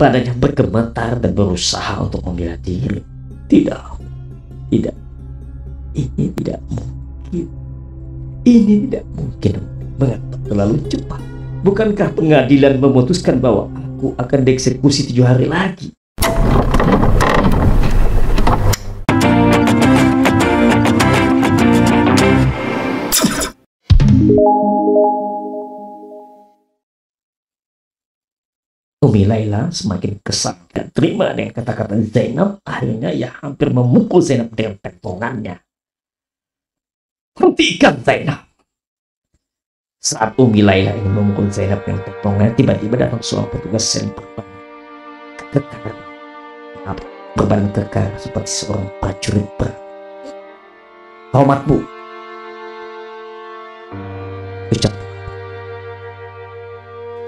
Badannya bergemetar dan berusaha untuk membela diri. Tidak, tidak, ini tidak mungkin. Ini tidak mungkin. Mengapa terlalu cepat? Bukankah pengadilan memutuskan bahwa aku akan dieksekusi 7 hari lagi? Umi Laila semakin kesal dan terima dengan kata-kata Zainab. Akhirnya ia hampir memukul Zainab dengan pentungannya. Hentikan Zainab! Saat Umi Laila ingin memukul Zainab dengan pentungannya, tiba-tiba datang seorang petugas sel kekar, berbadan kekar seperti seorang prajurit perang. Hormat Bu, ucap.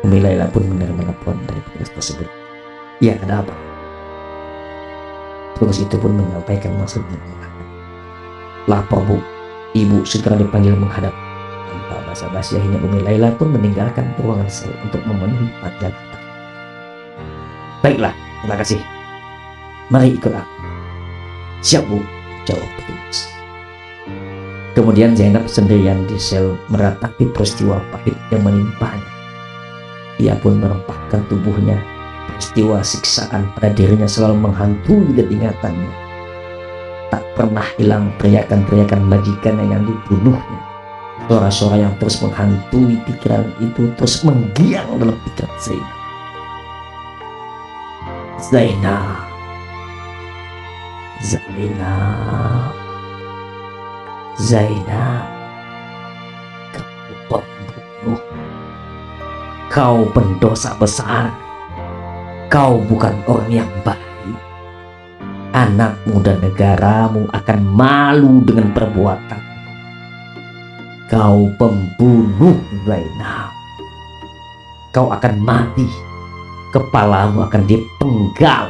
Umi Laila pun menerima laporan dari petugas tersebut. Ya, ada apa? Petugas itu pun menyampaikan maksudnya. Lapor Bu, Ibu segera dipanggil menghadap. Tanpa basa-basi, akhirnya Umi Laila pun meninggalkan ruangan sel untuk memenuhi panggilan. Baiklah, terima kasih. Mari ikut aku. Siap Bu, jawab petugas. Kemudian Zainab sendirian di sel meratapi peristiwa pahit yang menimpanya. Ia pun merempahkan tubuhnya. Peristiwa siksaan pada dirinya selalu menghantui dan ingatannya. Tak pernah hilang teriakan-teriakan majikan yang dibunuhnya. Suara-suara yang terus menghantui pikiran itu terus menggiang dalam pikiran Zainab. Zainab, Zainab, Zainab, kamu pembunuh. Kau pendosa besar. Kau bukan orang yang baik. Anakmu dan negaramu akan malu dengan perbuatan. Kau pembunuh Zainab. Kau akan mati. Kepalamu akan dipenggal.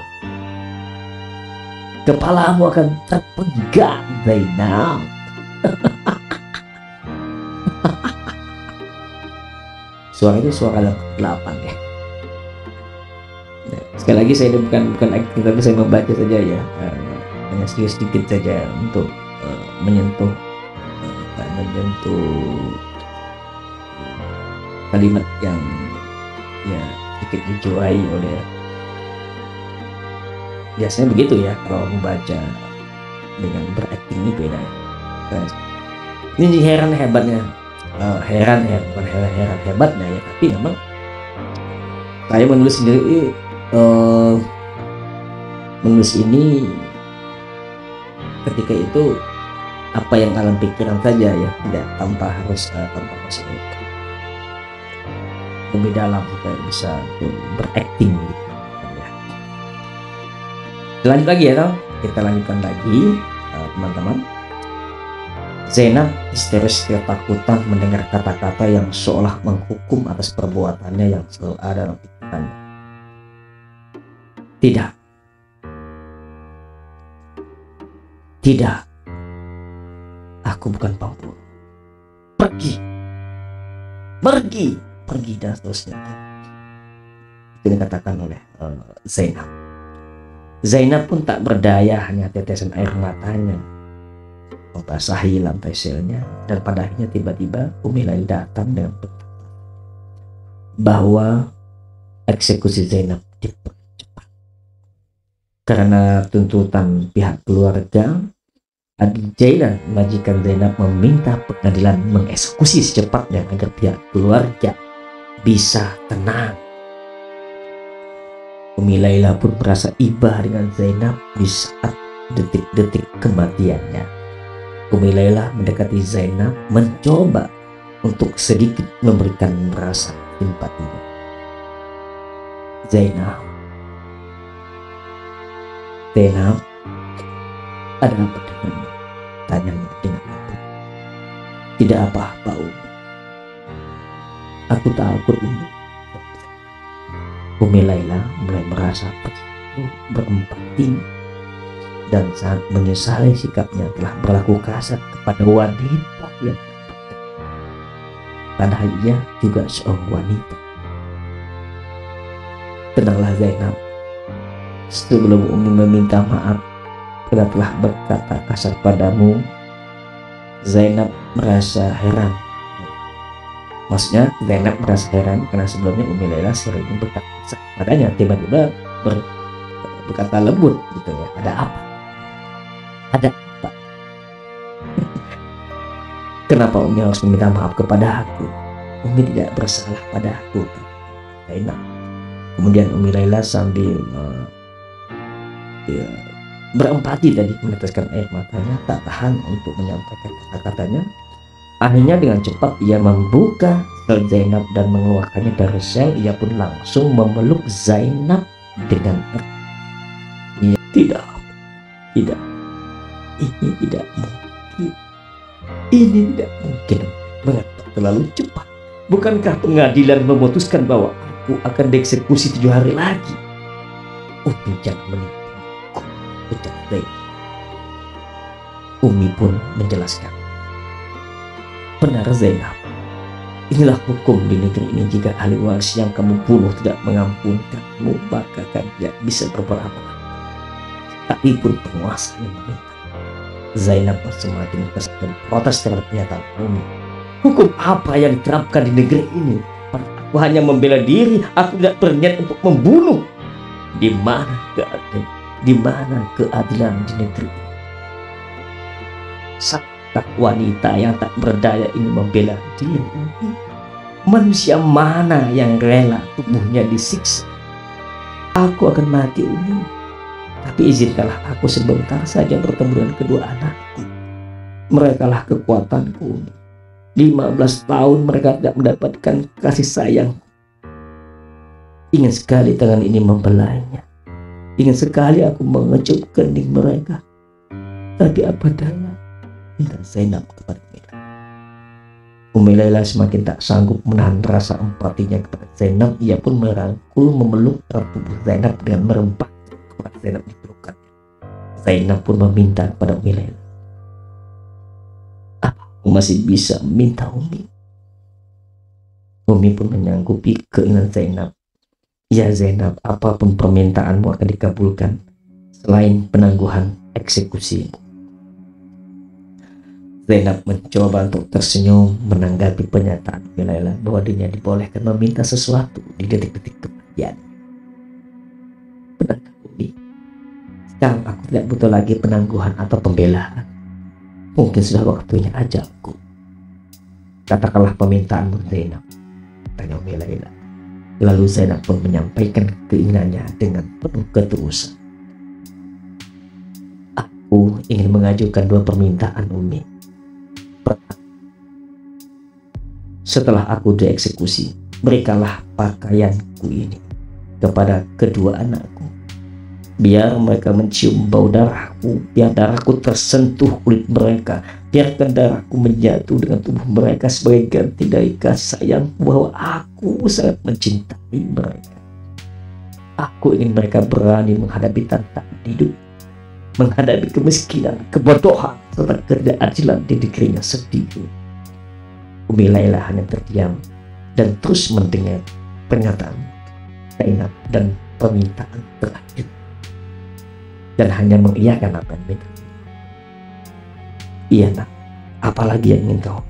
Kepalamu akan terpenggal Zainab. Suara itu suara 8 ya. Nah, sekali lagi saya ini bukan acting, tapi saya membaca saja ya, hanya sedikit saja untuk menyentuh kalimat yang ya sedikit dijuai oleh, biasanya begitu ya kalau membaca dengan berakting ini beda ya. Nah, ini heran hebatnya. Heran ya, bukan heran hebatnya ya, tapi memang saya menulis sendiri, menulis ini ketika itu apa yang alam pikiran saja ya, tidak tanpa harus lebih dalam supaya bisa berakting gitu ya. Lanjut lagi ya, kita lanjutkan lagi teman-teman. Zainab histeris ketakutan mendengar kata-kata yang seolah menghukum atas perbuatannya yang selalu ada dalam pikirannya. Tidak. Tidak. Aku bukan pembunuh. Pergi. Pergi. Pergi dan seterusnya. Itu dikatakan oleh Zainab. Zainab pun tak berdaya, hanya tetesan air matanya membasahi lantai selnya, dan pada akhirnya tiba-tiba Umi Laila datang dengan berkata bahwa eksekusi Zainab dipercepat karena tuntutan pihak keluarga. Adi Jailan, majikan Zainab, meminta pengadilan mengeksekusi secepatnya agar pihak keluarga bisa tenang. Umi Laila pun merasa iba dengan Zainab di saat detik-detik kematiannya. Umi Laila mendekati Zainab, mencoba untuk sedikit memberikan rasa simpatinya. Zainab, ada apa denganmu? Tanyanya dengan lembut. Tidak apa-apa, Umi. Aku takut, Umi. Umi Laila mulai merasa berempati dan sangat menyesali sikapnya telah berlaku kasar kepada wanita yang padahal ia juga seorang wanita. Tenanglah Zainab, sebelum Umi meminta maaf karena telah berkata kasar padamu, Zainab merasa heran. Maksudnya Zainab merasa heran karena sebelumnya Umi Laila sering berkata kasar padanya, tiba-tiba berkata lembut gitu ya. Ada apa? Ada apa? Kenapa Umi harus meminta maaf kepada aku? Umi tidak bersalah pada aku, Zainab. Kemudian Umi Laila sambil berempati tadi, meneteskan air matanya, tak tahan untuk menyampaikan kata-katanya. Akhirnya dengan cepat ia membuka sel Zainab dan mengeluarkannya dari sel. Ia pun langsung memeluk Zainab dengan erat. Tidak, ini tidak mungkin. Ini tidak mungkin. Mengapa terlalu cepat? Bukankah pengadilan memutuskan bahwa aku akan dieksekusi 7 hari lagi? Umi jangan menipuku, ucap Zainab. Umi pun menjelaskan. Benar Zainab, inilah hukum di negeri ini. Jika ahli waris yang kamu bunuh tidak mengampunkanmu, maka kan tidak bisa berbuat apa-apa. Tapi pun penguasa yang meminta. Zainab semakin kesal dan protes terhadap pernyataan Umi. Hukum apa yang diterapkan di negeri ini? Aku hanya membela diri, aku tidak berniat untuk membunuh. Di mana keadilan? Di mana keadilan di negeri ini? Sakkah wanita yang tak berdaya ini membela diri? Manusia mana yang rela tubuhnya disiksa? Aku akan mati, Umi. Tapi izinkanlah aku sebentar saja bertemu dengan kedua anakku. Merekalah kekuatanku. 15 tahun mereka tidak mendapatkan kasih sayang. Ingin sekali tangan ini membelainya. Ingin sekali aku mengecup kening mereka. Tapi apa daya? Minta Zainab kepada Umi. Umi Laila semakin tak sanggup menahan rasa empatinya kepada Zainab. Ia pun merangkul memeluk erat tubuh Zainab dengan merempah kepada Zainab di pelukannya. Zainab pun meminta kepada Umi Laila, aku masih bisa minta Umi. Umi pun menyanggupi keinginan Zainab. Ya Zainab, apapun permintaanmu akan dikabulkan selain penangguhan eksekusi. Zainab mencoba untuk tersenyum menanggapi pernyataan Umi Laila bahwa dirinya dibolehkan meminta sesuatu di detik-detik kemudian. Benarkah Umi? Sekarang aku tidak butuh lagi penangguhan atau pembelaan. Mungkin sudah waktunya ajalku. Katakanlah permintaanmu Zainab, tanya Umi Laila. Lalu Zainab pun menyampaikan keinginannya dengan penuh ketulusan. Aku ingin mengajukan 2 permintaan Umi. Pertama, setelah aku dieksekusi, berikanlah pakaianku ini kepada kedua anakku. Biar mereka mencium bau darahku, biar darahku tersentuh kulit mereka, biarkan darahku menjatuh dengan tubuh mereka sebagai ganti dari kasih sayangku bahwa aku sangat mencintai mereka. Aku ingin mereka berani menghadapi tantangan hidup, menghadapi kemiskinan, kebodohan, serta ketidakadilan di negerinya sendiri. Umi Laila hanya terdiam dan terus mendengar pernyataan Zainab dan permintaan terakhir, dan hanya mengiyakan apa yang mereka. Iya nak, apalagi yang ingin kau?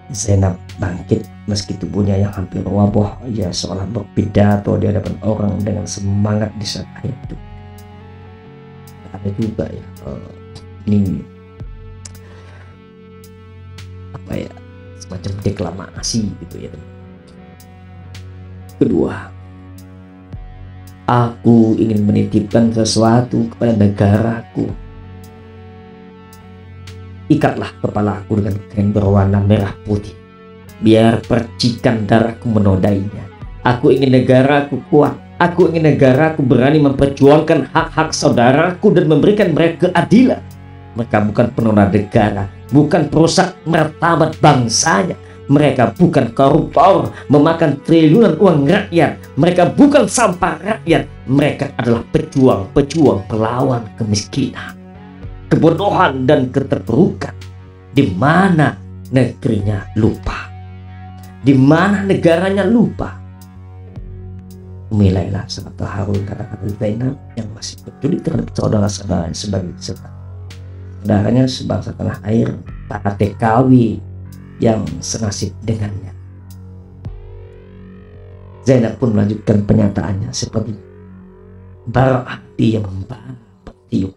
Zainab bangkit meski tubuhnya yang hampir wabah, ia seolah berpidato di hadapan orang dengan semangat di saat hidup. Ada juga ya, ini apa ya, semacam deklamasi gitu ya. Kedua, aku ingin menitipkan sesuatu kepada negaraku. Ikatlah kepalaku dengan kain berwarna merah putih, biar percikan darahku menodainya. Aku ingin negaraku kuat. Aku ingin negaraku berani memperjuangkan hak-hak saudaraku dan memberikan mereka keadilan. Mereka bukan penona negara, bukan perusak martabat bangsanya. Mereka bukan koruptor memakan triliunan uang rakyat. Mereka bukan sampah rakyat. Mereka adalah pejuang-pejuang pelawan kemiskinan, kebodohan dan keterpurukan. Di mana negerinya lupa? Di mana negaranya lupa? Umi Laila sangat terharu kata-kata Zainab yang masih peduli terhadap saudara-saudaranya sebagai saudaranya sebangsa tanah air, tak TKW yang senasib dengannya. Zainab pun melanjutkan pernyataannya seperti bara api yang membara bertiup.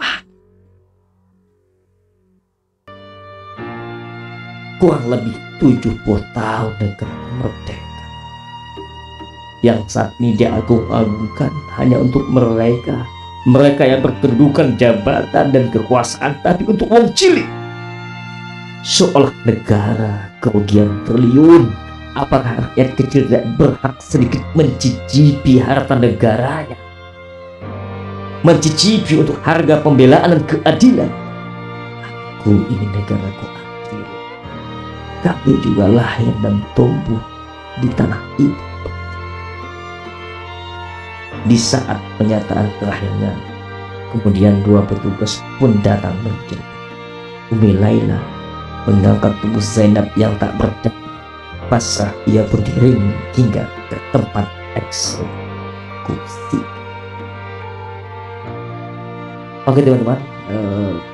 Kurang lebih 70 tahun negara merdeka yang saat ini diagung-agungkan hanya untuk mereka yang berkedudukan jabatan dan kekuasaan, tapi untuk wong cilik. Seolah negara kerugian triliun. Apakah rakyat kecil tidak berhak sedikit mencicipi harta negaranya, mencicipi untuk harga pembelaan dan keadilan? Aku ini negaraku adil. Kami juga lahir dan tumbuh di tanah itu. Di saat pernyataan terakhirnya, kemudian dua petugas pun datang menjemput. Umi Laila mengangkat tubuh Zainab yang tak berdaya. Pasrah ia pun diiringi hingga ke tempat eksekusi. Oke teman-teman,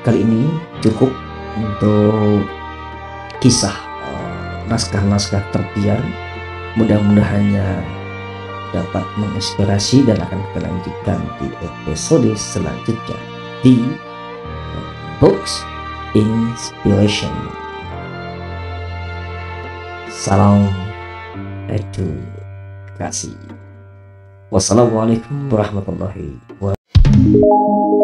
kali ini cukup untuk kisah naskah-naskah terbiar. Mudah-mudahannya dapat menginspirasi dan akan kita lanjutkan di episode selanjutnya di Books Inspiration. Salam edukasi. Wassalamualaikum warahmatullahi wabarakatuh.